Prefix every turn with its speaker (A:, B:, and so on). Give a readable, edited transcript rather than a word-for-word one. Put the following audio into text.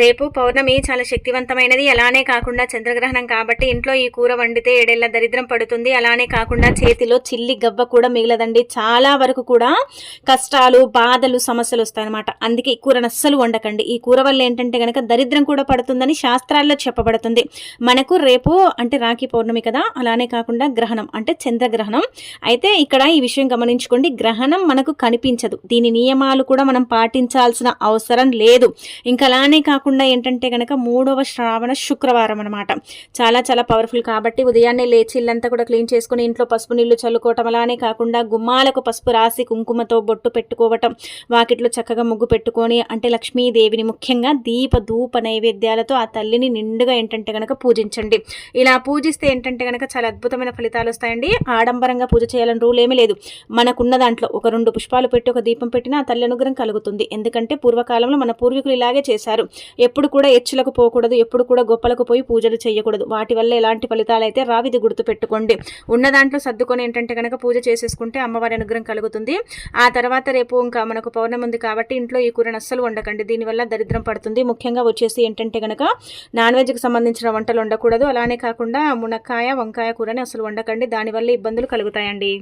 A: రేపు పౌర్ణమి చాలా శక్తివంతమైనది. అలానే కాకుండా చంద్రగ్రహణం కాబట్టి ఇంట్లో ఈ కూర వండితే ఏడేళ్ల దరిద్రం పడుతుంది. అలానే కాకుండా చేతిలో చిల్లి గవ్వ కూడా మిగలదండి. చాలా వరకు కూడా కష్టాలు, బాధలు, సమస్యలు వస్తాయన్నమాట. అందుకే ఈ కూరను అస్సలు వండకండి. ఈ కూర వల్ల ఏంటంటే కనుక దరిద్రం కూడా పడుతుందని శాస్త్రాల్లో చెప్పబడుతుంది. మనకు రేపు అంటే రాఖీ పౌర్ణమి కదా, అలానే కాకుండా గ్రహణం అంటే చంద్రగ్రహణం. అయితే ఇక్కడ ఈ విషయం గమనించుకోండి, గ్రహణం మనకు కనిపించదు. దీని నియమాలు కూడా మనం పాటించాల్సిన అవసరం లేదు. ఇంకా అలానే కాకుండా ఏంటంటే కనుక 3వ శ్రావణ శుక్రవారం అనమాట. చాలా చాలా పవర్ఫుల్ కాబట్టి ఉదయాన్నే లేచి ఇల్లంతా కూడా క్లీన్ చేసుకుని ఇంట్లో పసుపు నీళ్లు చల్లుకోవటం, అలానే కాకుండా గుమ్మాలకు పసుపు రాసి కుంకుమతో బొట్టు పెట్టుకోవటం, వాకిట్లో చక్కగా ముగ్గు పెట్టుకొని అంటే లక్ష్మీదేవిని ముఖ్యంగా దీప ధూప నైవేద్యాలతో ఆ తల్లిని నిండుగా ఏంటంటే కనుక పూజించండి. ఇలా పూజిస్తే ఏంటంటే కనుక చాలా అద్భుతమైన ఫలితాలు వస్తాయండి. ఆడంబరంగా పూజ చేయాలని రూల్ ఏమీ లేదు. మనకున్న దాంట్లో ఒక 2 పుష్పాలు పెట్టి ఒక దీపం పెట్టినా ఆ తల్లి అనుగ్రహం కలుగుతుంది. ఎందుకంటే పూర్వకాలంలో మన పూర్వీకులు ఇలాగే చేశారు. ఎప్పుడు కూడా ఎచ్చులకు పోకూడదు, ఎప్పుడు కూడా గొప్పలకు పోయి పూజలు చేయకూడదు. వాటి వల్ల ఎలాంటి ఫలితాలు అయితే రావిది గుర్తు పెట్టుకోండి. ఉన్న దాంట్లో సర్దుకొని ఏంటంటే కనుక పూజ చేసేసుకుంటే అమ్మవారి అనుగ్రహం కలుగుతుంది. ఆ తర్వాత రేపు ఇంకా మనకు పౌర్ణమి ఉంది కాబట్టి ఇంట్లో ఈ కూరను అస్సలు వండకండి. దీనివల్ల దరిద్రం పడుతుంది. ముఖ్యంగా వచ్చేసి ఏంటంటే కనుక నాన్ వెజ్కి సంబంధించిన వంటలు వండకూడదు. అలానే కాకుండా మునక్కాయ, వంకాయ కూరని అసలు వండకండి. దానివల్ల ఇబ్బందులు కలుగుతాయండి.